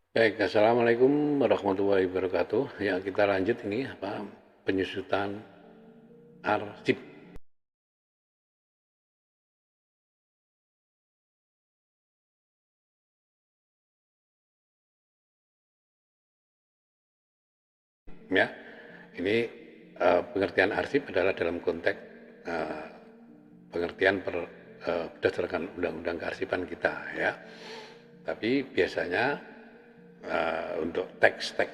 Baik, assalamualaikum warahmatullahi wabarakatuh. Ya, kita lanjut ini penyusutan arsip. Ya, ini pengertian arsip adalah dalam konteks eh, pengertian berdasarkan undang-undang kearsipan kita, ya. Tapi biasanya untuk teks-teks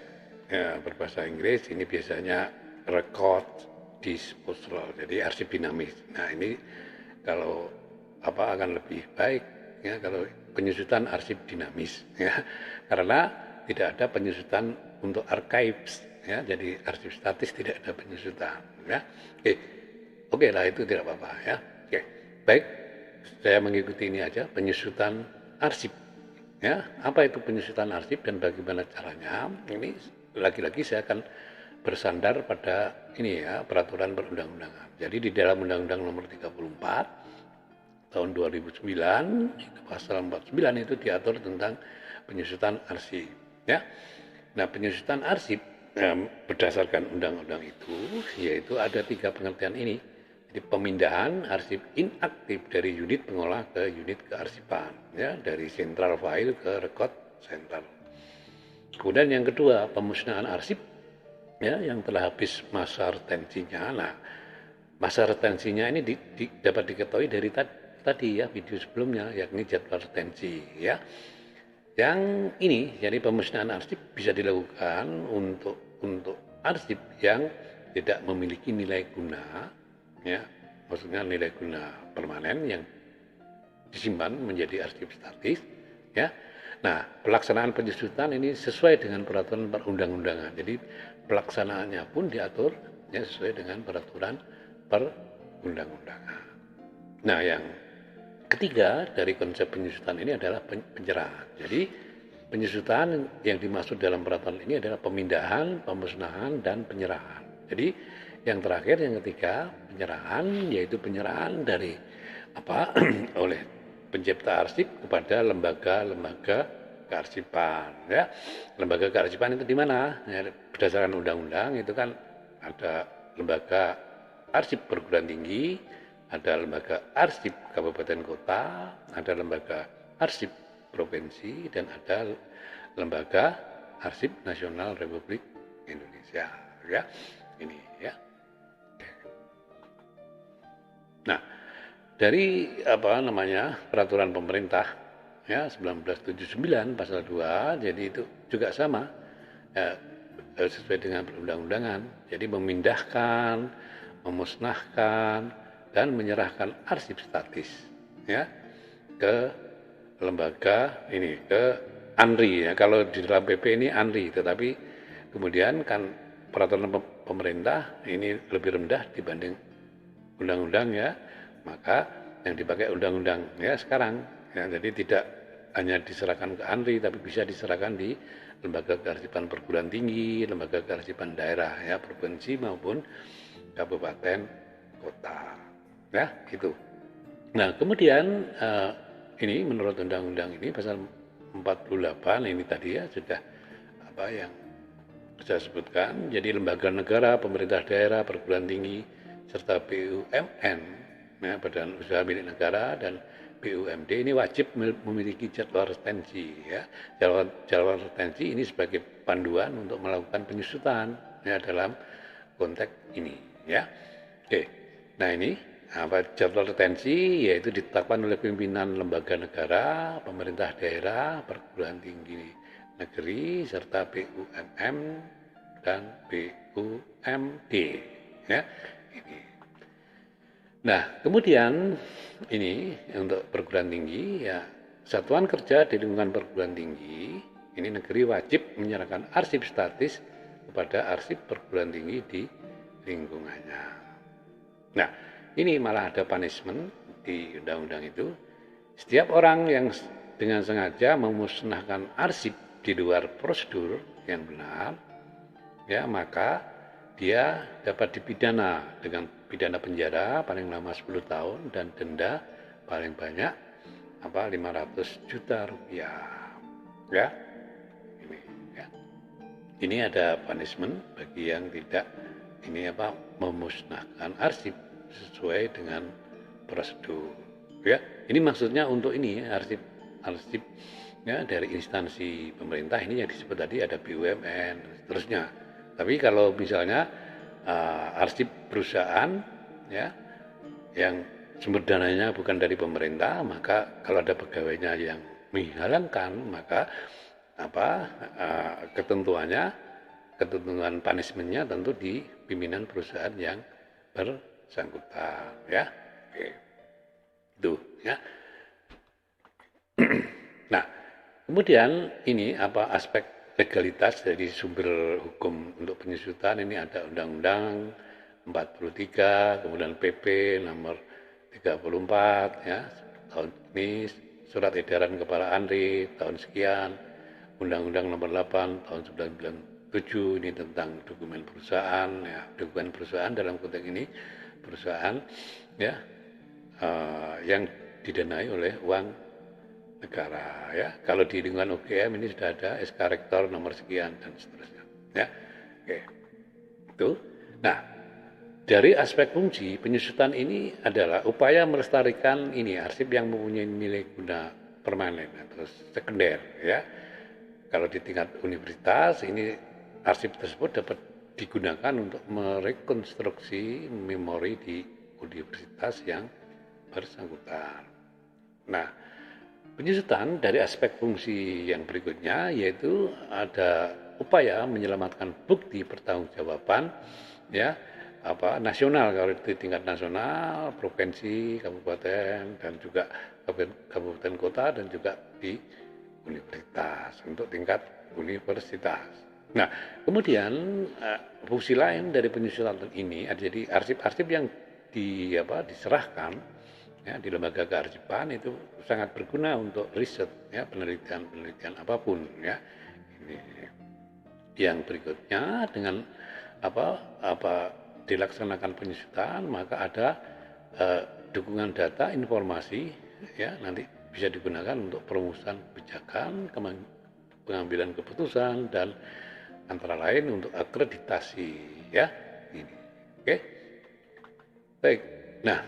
berbahasa Inggris ini biasanya record disposal, jadi arsip dinamis. Nah, ini kalau akan lebih baik ya kalau penyusutan arsip dinamis ya, karena tidak ada penyusutan untuk archives ya, jadi arsip statis tidak ada penyusutan ya. Oke lah, itu tidak apa-apa ya. Oke, baik, saya mengikuti ini aja, penyusutan arsip. Ya, apa itu penyusutan arsip dan bagaimana caranya? Ini lagi-lagi saya akan bersandar pada ini ya, peraturan perundang-undangan. Jadi di dalam Undang-Undang Nomor 34 tahun 2009, itu pasal 49 itu diatur tentang penyusutan arsip. Ya, nah penyusutan arsip berdasarkan undang-undang itu, yaitu ada tiga pengertian ini. Jadi pemindahan arsip inaktif dari unit pengolah ke unit kearsipan, ya, dari central file ke record center. Kemudian yang kedua, pemusnahan arsip ya yang telah habis masa retensinya. Nah, masa retensinya ini dapat diketahui dari tadi ya video sebelumnya, yakni jadwal retensi ya. Yang ini jadi pemusnahan arsip bisa dilakukan untuk arsip yang tidak memiliki nilai guna ya, maksudnya nilai guna permanen yang disimpan menjadi arsip statis ya. Nah, pelaksanaan penyusutan ini sesuai dengan peraturan perundang-undangan. Jadi pelaksanaannya pun diatur ya sesuai dengan peraturan perundang-undangan. Nah, yang ketiga dari konsep penyusutan ini adalah penyerahan. Jadi penyusutan yang dimaksud dalam peraturan ini adalah pemindahan, pemusnahan, dan penyerahan. Jadi yang terakhir, yang ketiga, penyerahan, yaitu penyerahan dari oleh pencipta arsip kepada lembaga-lembaga kearsipan. Ya, lembaga kearsipan itu di mana? Ya, berdasarkan undang-undang itu kan ada lembaga arsip perguruan tinggi, ada lembaga arsip kabupaten kota, ada lembaga arsip provinsi, dan ada lembaga arsip nasional Republik Indonesia ya. Ini ya. Nah, dari peraturan pemerintah ya 1979 pasal 2, jadi itu juga sama ya, sesuai dengan perundang-undangan. Jadi memindahkan, memusnahkan, dan menyerahkan arsip statis ya ke lembaga ini, ke ANRI ya. Kalau di dalam PP ini ANRI, tetapi kemudian kan peraturan pemerintah ini lebih rendah dibanding undang-undang ya, maka yang dipakai undang-undang ya sekarang ya. Jadi tidak hanya diserahkan ke ANRI, tapi bisa diserahkan di lembaga kearsipan perguruan tinggi, lembaga kearsipan daerah ya, provinsi maupun kabupaten kota ya gitu. Nah, kemudian ini menurut undang-undang ini pasal 48 ini tadi ya sudah yang saya sebutkan. Jadi lembaga negara, pemerintah daerah, perguruan tinggi, serta BUMN ya, badan usaha milik negara, dan BUMD ini wajib memiliki jadwal retensi ya. Jadwal retensi ini sebagai panduan untuk melakukan penyusutan ya dalam konteks ini ya. Oke. Nah, ini jadwal retensi yaitu ditetapkan oleh pimpinan lembaga negara, pemerintah daerah, perguruan tinggi negeri, serta BUMN dan BUMD ya. Ini. Nah, kemudian ini untuk perguruan tinggi ya, satuan kerja di lingkungan perguruan tinggi ini negeri wajib menyerahkan arsip statis kepada arsip perguruan tinggi di lingkungannya. Nah, ini malah ada punishment di undang-undang itu. Setiap orang yang dengan sengaja memusnahkan arsip di luar prosedur yang benar, ya maka dia dapat dipidana dengan pidana penjara paling lama 10 tahun dan denda paling banyak 500 juta rupiah. Ya. ini ada punishment bagi yang tidak memusnahkan arsip sesuai dengan prosedur. Ya, ini maksudnya untuk ini arsip ya dari instansi pemerintah ini yang disebut tadi ada BUMN dan seterusnya. Tapi kalau misalnya arsip perusahaan ya yang sumber dananya bukan dari pemerintah, maka kalau ada pegawainya yang menghalangkan, maka ketentuan punishment-nya tentu di pimpinan perusahaan yang bersangkutan ya. Oke. Itu ya. Nah, kemudian ini aspek legalitas dari sumber hukum untuk penyusutan ini ada Undang-Undang 43, kemudian PP nomor 34 ya, tahun ini Surat Edaran Kepala ANRI tahun sekian, Undang-Undang nomor 8 tahun 1997 ini tentang dokumen perusahaan ya, dokumen perusahaan dalam konteks ini perusahaan ya yang didanai oleh uang negara ya. Kalau di lingkungan UGM ini sudah ada SK Rektor nomor sekian dan seterusnya ya. Oke. Itu. Nah, dari aspek fungsi penyusutan ini adalah upaya melestarikan ini arsip yang mempunyai nilai guna permanen atau sekunder ya. Kalau di tingkat universitas ini arsip tersebut dapat digunakan untuk merekonstruksi memori di universitas yang bersangkutan. Nah, penyusutan dari aspek fungsi yang berikutnya yaitu ada upaya menyelamatkan bukti pertanggungjawaban ya nasional, kalau di tingkat nasional, provinsi, kabupaten dan juga kabupaten kota dan juga di universitas untuk tingkat universitas. Nah, kemudian fungsi lain dari penyusutan ini ada jadi arsip-arsip yang diserahkan ya, di lembaga kearsipan itu sangat berguna untuk riset ya, penelitian apapun ya. Ini yang berikutnya dengan dilaksanakan penyusutan maka ada dukungan data informasi ya nanti bisa digunakan untuk perumusan kebijakan, pengambilan keputusan dan antara lain untuk akreditasi ya ini. Oke. Baik. Nah,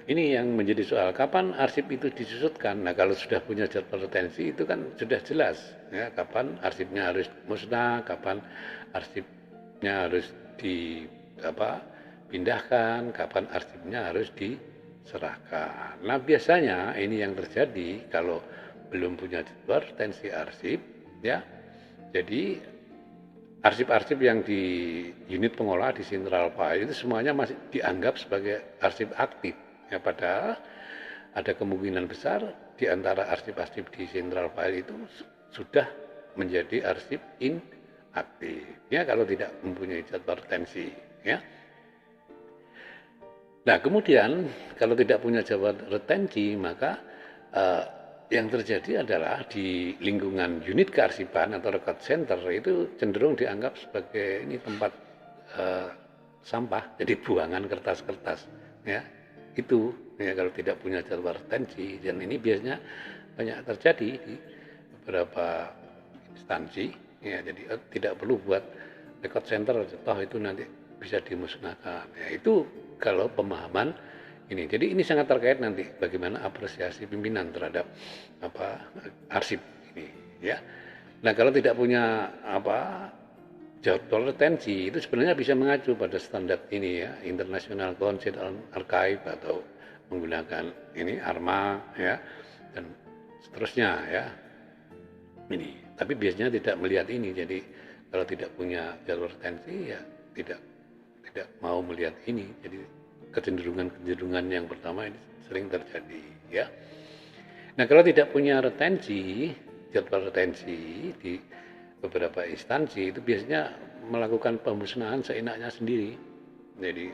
ini yang menjadi soal kapan arsip itu disusutkan. Nah, kalau sudah punya jadwal retensi itu kan sudah jelas ya kapan arsipnya harus musnah, kapan arsipnya harus pindahkan, kapan arsipnya harus diserahkan. Nah, biasanya ini yang terjadi kalau belum punya jadwal retensi arsip ya. Jadi arsip-arsip yang di unit pengolah di central file itu semuanya masih dianggap sebagai arsip aktif. Ya, padahal ada kemungkinan besar di antara arsip-arsip di central file itu sudah menjadi arsip inaktif. Ya, kalau tidak mempunyai jadwal retensi. Ya. Nah, kemudian kalau tidak punya jadwal retensi, maka yang terjadi adalah di lingkungan unit kearsipan atau record center itu cenderung dianggap sebagai ini tempat sampah, jadi buangan kertas-kertas ya. Itu ya kalau tidak punya jadwal retensi, dan ini biasanya banyak terjadi di beberapa instansi ya. Jadi tidak perlu buat record center, toh itu nanti bisa dimusnahkan. Ya, itu kalau pemahaman ini. Jadi ini sangat terkait nanti bagaimana apresiasi pimpinan terhadap arsip ini ya. Nah, kalau tidak punya jadwal retensi itu sebenarnya bisa mengacu pada standar ini ya, International Council on Archive atau menggunakan ini ARMA ya dan seterusnya ya. Ini. Tapi biasanya tidak melihat ini. Jadi kalau tidak punya jadwal retensi ya tidak mau melihat ini. Jadi kecenderungan yang pertama ini sering terjadi ya. Nah, kalau tidak punya jadwal retensi di beberapa instansi itu biasanya melakukan pemusnahan seenaknya sendiri. Jadi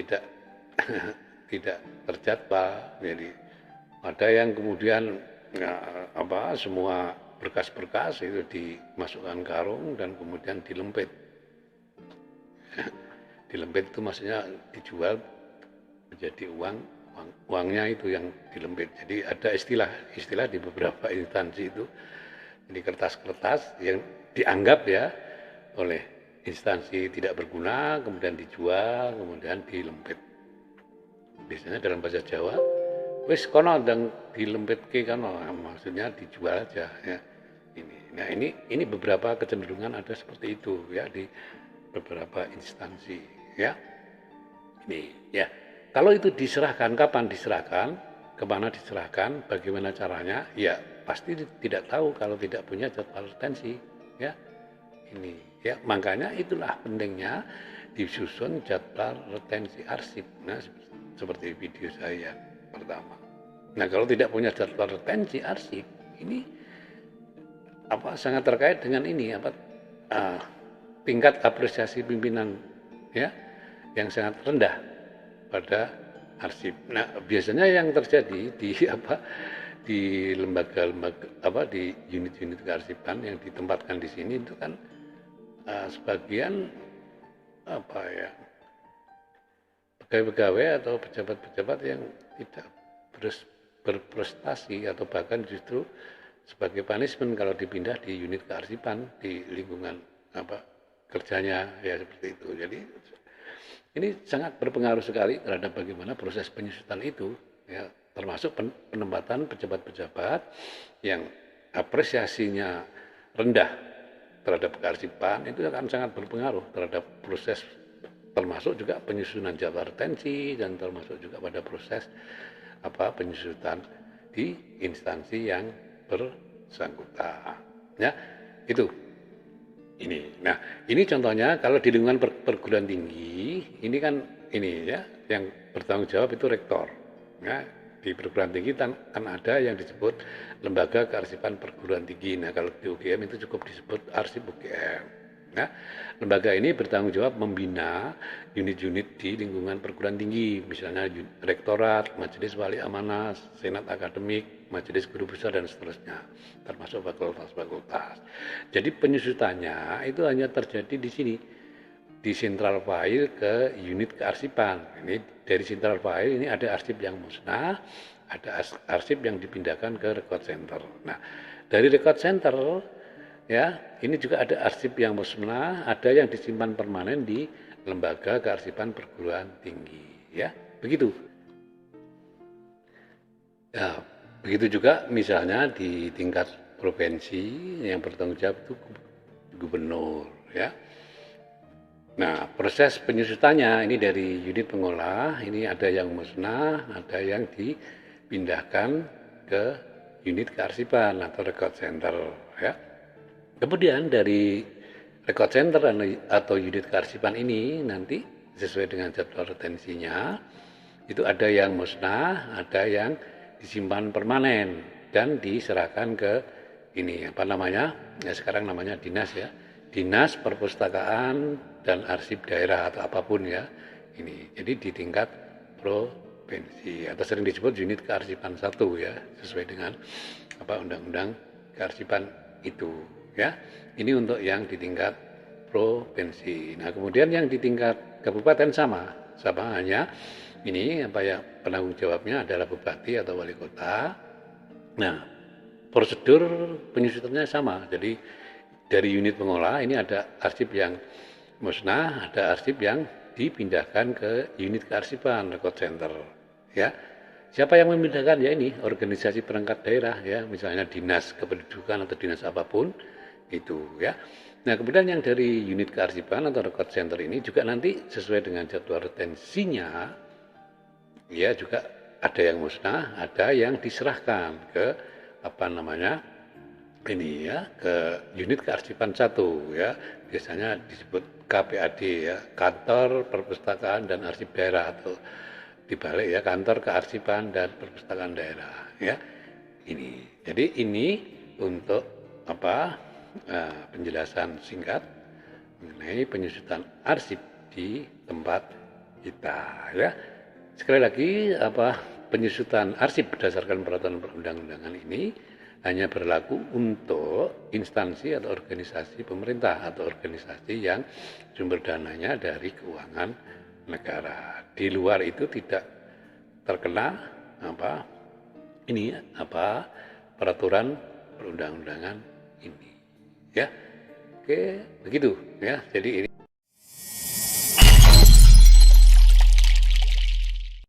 tidak tidak terjadwal. Jadi ada yang kemudian semua berkas-berkas itu dimasukkan karung dan kemudian dilempit. Dilempit itu maksudnya dijual menjadi uangnya itu yang dilempit. Jadi ada istilah di beberapa instansi itu. Ini kertas-kertas yang dianggap ya oleh instansi tidak berguna, kemudian dijual, kemudian dilempit. Biasanya dalam bahasa Jawa, wis kono ndang dilempitke kono, maksudnya dijual aja ya. Nah ini beberapa kecenderungan ada seperti itu ya di beberapa instansi ya. Ini ya. Kalau itu diserahkan, kapan diserahkan, kemana diserahkan, bagaimana caranya, ya pasti tidak tahu kalau tidak punya jadwal retensi ya. Ini ya, makanya itulah pentingnya disusun jadwal retensi arsip. Nah, seperti video saya pertama. Nah, kalau tidak punya jadwal retensi arsip, ini sangat terkait dengan ini tingkat apresiasi pimpinan ya yang sangat rendah pada arsip. Nah, biasanya yang terjadi di lembaga-lembaga di unit-unit kearsipan yang ditempatkan di sini itu kan sebagian pegawai-pegawai atau pejabat-pejabat yang tidak berprestasi atau bahkan justru sebagai punishment kalau dipindah di unit kearsipan di lingkungan kerjanya ya seperti itu. Jadi ini sangat berpengaruh sekali terhadap bagaimana proses penyusutan itu ya, termasuk penempatan pejabat-pejabat yang apresiasinya rendah terhadap kearsipan itu akan sangat berpengaruh terhadap proses, termasuk juga penyusunan jadwal retensi dan termasuk juga pada proses penyusutan di instansi yang bersangkutan ya itu. Nah ini contohnya kalau di lingkungan perguruan tinggi ini kan ini ya yang bertanggung jawab itu rektor ya. Di perguruan tinggi kan ada yang disebut lembaga kearsipan perguruan tinggi. Nah kalau di UGM itu cukup disebut arsip UGM. Nah lembaga ini bertanggung jawab membina unit-unit di lingkungan perguruan tinggi, misalnya rektorat, majelis wali amanah, senat akademik, majelis guru besar dan seterusnya, termasuk fakultas-fakultas. Jadi penyusutannya itu hanya terjadi di sini, di central file ke unit kearsipan. Ini dari central file ini ada arsip yang musnah, ada arsip yang dipindahkan ke record center. Nah, dari record center ya, ini juga ada arsip yang musnah, ada yang disimpan permanen di lembaga kearsipan perguruan tinggi ya. Begitu. Ya, begitu juga misalnya di tingkat provinsi yang bertanggung jawab itu gubernur ya. Nah, proses penyusutannya ini dari unit pengolah, ini ada yang musnah, ada yang dipindahkan ke unit kearsipan atau record center ya. Kemudian dari record center atau unit kearsipan ini nanti sesuai dengan jadwal retensinya itu ada yang musnah, ada yang disimpan permanen dan diserahkan ke ini ya sekarang namanya dinas ya. Dinas Perpustakaan dan Arsip Daerah atau apapun ya ini. Jadi di tingkat provinsi atau sering disebut unit kearsipan 1 ya sesuai dengan undang-undang kearsipan itu ya. Ini untuk yang di tingkat provinsi. Nah kemudian yang di tingkat kabupaten sama hanya ini penanggung jawabnya adalah bupati atau wali kota. Nah prosedur penyusutannya sama. Jadi dari unit pengolah ini ada arsip yang musnah, ada arsip yang dipindahkan ke unit kearsipan record center ya. Siapa yang memindahkan ya ini organisasi perangkat daerah ya, misalnya dinas kependudukan atau dinas apapun itu ya. Nah kemudian yang dari unit kearsipan atau record center ini juga nanti sesuai dengan jadwal retensinya ya juga ada yang musnah, ada yang diserahkan ke ini ya ke unit kearsipan 1 ya, biasanya disebut KPAD ya, Kantor Perpustakaan dan Arsip Daerah atau dibalik ya Kantor Kearsipan dan Perpustakaan Daerah ya. Ini. Jadi ini untuk penjelasan singkat mengenai penyusutan arsip di tempat kita ya. Sekali lagi penyusutan arsip berdasarkan peraturan perundang-undangan ini hanya berlaku untuk instansi atau organisasi pemerintah atau organisasi yang sumber dananya dari keuangan negara. Di luar itu tidak terkena peraturan perundang-undangan ini. Ya, oke, begitu ya. Jadi ini